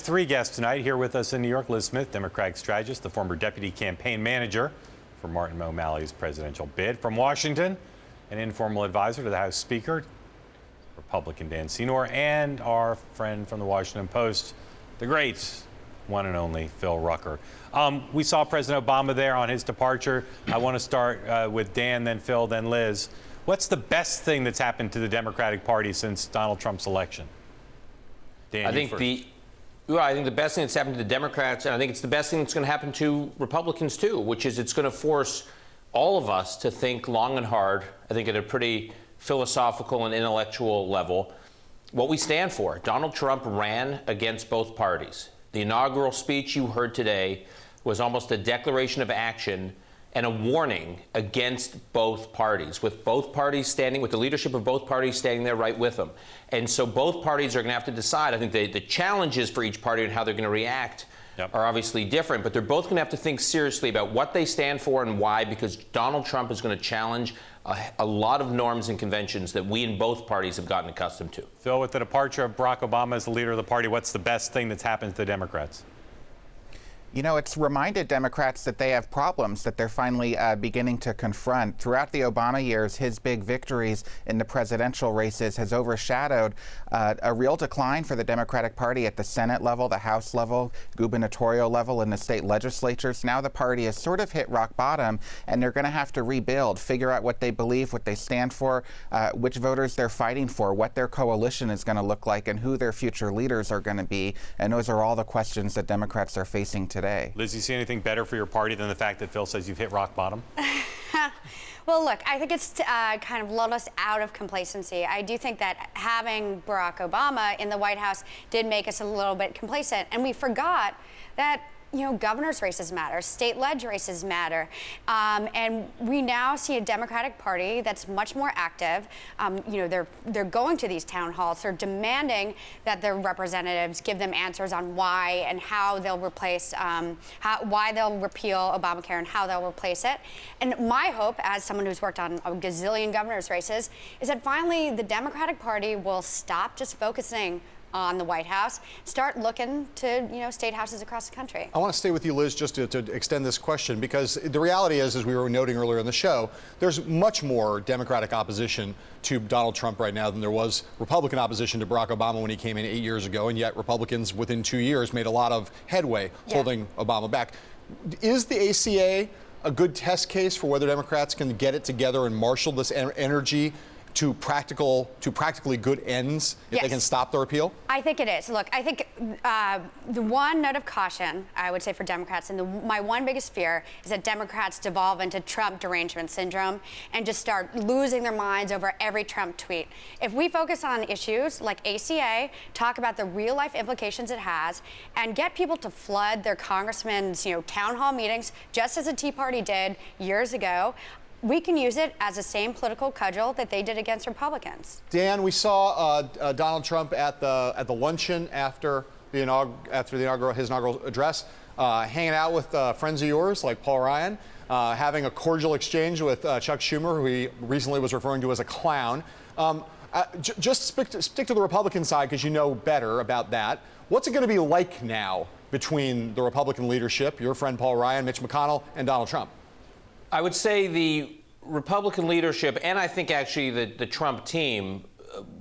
three guests tonight. Here with us in New York, Lis Smith, Democratic strategist, the former deputy campaign manager for Martin O'Malley's presidential bid. From Washington, an informal advisor to the House Speaker, Republican Dan Senor, and our friend from the Washington Post, the great one and only Phil Rucker. We saw President Obama there on his departure. I want to start with Dan, then Phil, then Liz. What's the best thing that's happened to the Democratic Party since Donald Trump's election? Dan, I think the best thing that's happened to the Democrats, and I think it's the best thing that's going to happen to Republicans too, which is it's going to force all of us to think long and hard, I think at a pretty philosophical and intellectual level, what we stand for. Donald Trump ran against both parties. The inaugural speech you heard today was almost a declaration of action and a warning against both parties, with both parties standing, with the leadership of both parties standing there right with them. And so both parties are going to have to decide. I think the challenges for each party and how they're going to react are obviously different, but they're both going to have to think seriously about what they stand for and why, because Donald Trump is going to challenge a lot of norms and conventions that we in both parties have gotten accustomed to. Phil, with the departure of Barack Obama as the leader of the party, what's the best thing that's happened to the Democrats? You know, it's reminded Democrats that they have problems that they're finally beginning to confront. Throughout the Obama years, his big victories in the presidential races has overshadowed a real decline for the Democratic Party at the Senate level, the House level, gubernatorial level, and the state legislatures. Now the party has sort of hit rock bottom, and they're going to have to rebuild, figure out what they believe, what they stand for, which voters they're fighting for, what their coalition is going to look like, and who their future leaders are going to be. And those are all the questions that Democrats are facing today. Liz, you see anything better for your party than the fact that Phil says you've hit rock bottom? Well, look, I think it's kind of lulled us out of complacency. I do think that having Barack Obama in the White House did make us a little bit complacent, and we forgot that governor's races matter, state leg races matter, and we now see a Democratic Party that's much more active. They're going to these town halls. They're demanding that their representatives give them answers on why and how they'll replace, why they'll repeal Obamacare and how they'll replace it. And my hope, as someone who's worked on a gazillion governor's races, is that finally the Democratic Party will stop just focusing on the White House, start looking to state houses across the country. I want to stay with you, Liz, just to extend this question, because the reality is, as we were noting earlier in the show, there's much more Democratic opposition to Donald Trump right now than there was Republican opposition to Barack Obama when he came in 8 years ago, and yet Republicans within 2 years made a lot of headway holding Obama back. Is the ACA a good test case for whether Democrats can get it together and marshal this energy to practically good ends if they can stop the repeal? I think it is. Look, I think the one note of caution, I would say, for Democrats, and my one biggest fear is that Democrats devolve into Trump derangement syndrome and just start losing their minds over every Trump tweet. If we focus on issues like ACA, talk about the real-life implications it has, and get people to flood their congressmen's town hall meetings, just as the Tea Party did years ago, we can use it as the same political cudgel that they did against Republicans. Dan, we saw Donald Trump at the luncheon after his inaugural address, hanging out with friends of yours like Paul Ryan, having a cordial exchange with Chuck Schumer, who he recently was referring to as a clown. Just stick to the Republican side, because you know better about that. What's it going to be like now between the Republican leadership, your friend Paul Ryan, Mitch McConnell, and Donald Trump? I would say the Republican leadership, and I think actually the Trump team,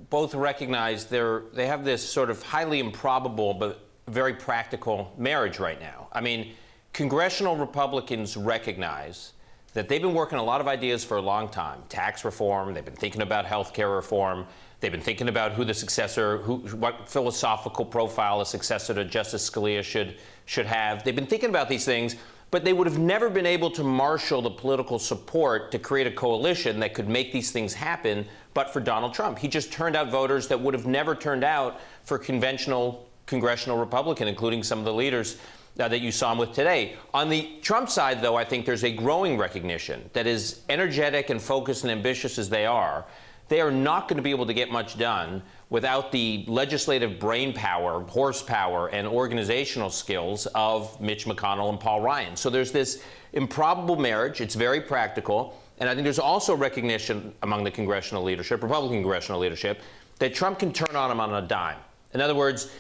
both recognize they have this sort of highly improbable but very practical marriage right now. I mean, congressional Republicans recognize that they've been working a lot of ideas for a long time. Tax reform, they've been thinking about health care reform, they've been thinking about who the successor, what philosophical profile a successor to Justice Scalia should have. They've been thinking about these things, but they would have never been able to marshal the political support to create a coalition that could make these things happen but for Donald Trump. He just turned out voters that would have never turned out for conventional congressional Republican, including some of the leaders that you saw him with today. On the Trump side, though, I think there's a growing recognition that as energetic and focused and ambitious as they are not going to be able to get much done without the legislative brain power, horsepower, and organizational skills of Mitch McConnell and Paul Ryan. So there's this improbable marriage. It's very practical. And I think there's also recognition among the congressional leadership, Republican congressional leadership, that Trump can turn on him on a dime. In other words,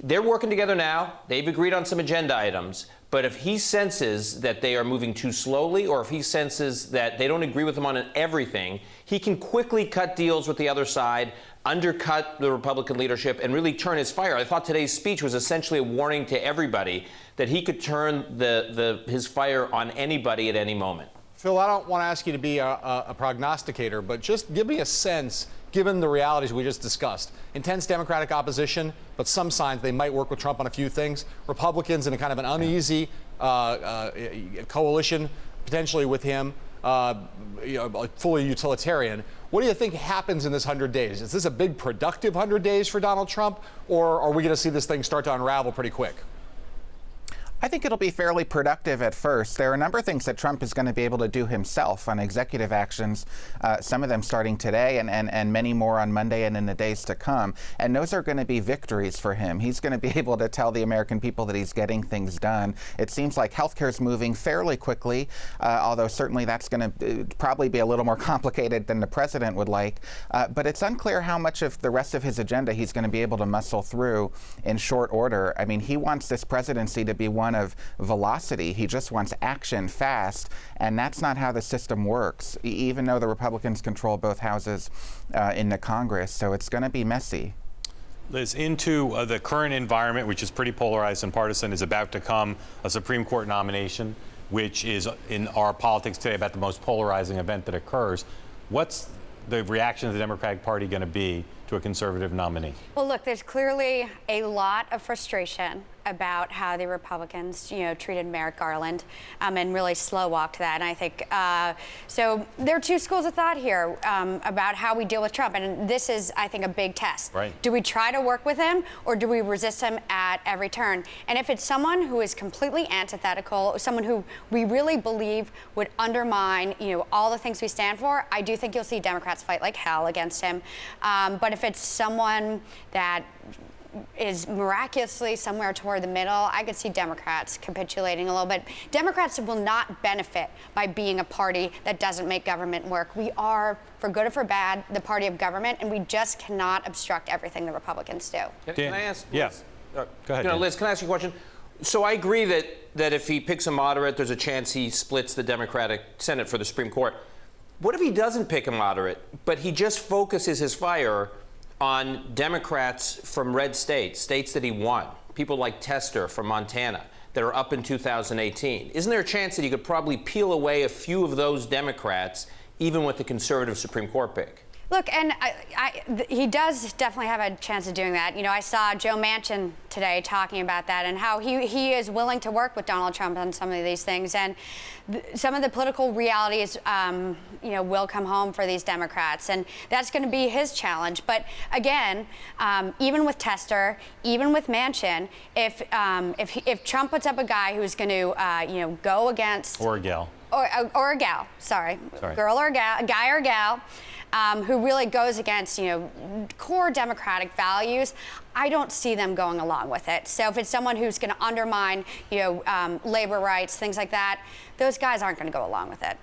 they're working together now. They've agreed on some agenda items. But if he senses that they are moving too slowly, or if he senses that they don't agree with him on everything, he can quickly cut deals with the other side, undercut the Republican leadership, and really turn his fire. I thought today's speech was essentially a warning to everybody that he could turn his fire on anybody at any moment. Phil, I don't want to ask you to be a prognosticator, but just give me a sense, given the realities we just discussed. Intense Democratic opposition, but some signs they might work with Trump on a few things. Republicans in a kind of an uneasy coalition, potentially with him, fully utilitarian. What do you think happens in this 100 days? Is this a big productive 100 days for Donald Trump, or are we going to see this thing start to unravel pretty quick? I think it'll be fairly productive at first. There are a number of things that Trump is going to be able to do himself on executive actions, some of them starting today and many more on Monday and in the days to come. And those are going to be victories for him. He's going to be able to tell the American people that he's getting things done. It seems like healthcare is moving fairly quickly, although certainly that's going to probably be a little more complicated than the president would like. But it's unclear how much of the rest of his agenda he's going to be able to muscle through in short order. I mean, he wants this presidency to be one of velocity. He just wants action fast, and that's not how the system works, even though the Republicans control both houses in the Congress. So it's going to be messy. Liz, into the current environment, which is pretty polarized and partisan, is about to come a Supreme Court nomination, which is in our politics today about the most polarizing event that occurs. What's the reaction of the Democratic Party going to be to a conservative nominee? Well, look, there's clearly a lot of frustration about how the Republicans, treated Merrick Garland and really slow walked that. And I think, so there are two schools of thought here about how we deal with Trump. And this is, I think, a big test. Right. Do we try to work with him, or do we resist him at every turn? And if it's someone who is completely antithetical, someone who we really believe would undermine, all the things we stand for, I do think you'll see Democrats fight like hell against him. But if it's someone that is miraculously somewhere toward the middle, I could see Democrats capitulating a little bit. Democrats will not benefit by being a party that doesn't make government work. We are, for good or for bad, the party of government, and we just cannot obstruct everything the Republicans do. Can I ask? Yeah. Liz? Go ahead. Liz, can I ask you a question? So I agree that if he picks a moderate, there's a chance he splits the Democratic Senate for the Supreme Court. What if he doesn't pick a moderate, but he just focuses his fire on Democrats from red states that he won, people like Tester from Montana that are up in 2018? Isn't there a chance that he could probably peel away a few of those Democrats, even with the conservative Supreme Court pick? Look, and he does definitely have a chance of doing that. I saw Joe Manchin today talking about that and how he is willing to work with Donald Trump on some of these things. And some of the political realities, will come home for these Democrats. And that's going to be his challenge. But again, even with Tester, even with Manchin, if Trump puts up a guy who's going to, go against... Or a gal. Or a gal, sorry. Girl or a gal, a guy or a gal. Who really goes against, core democratic values, I don't see them going along with it. So if it's someone who's going to undermine, labor rights, things like that, those guys aren't going to go along with it.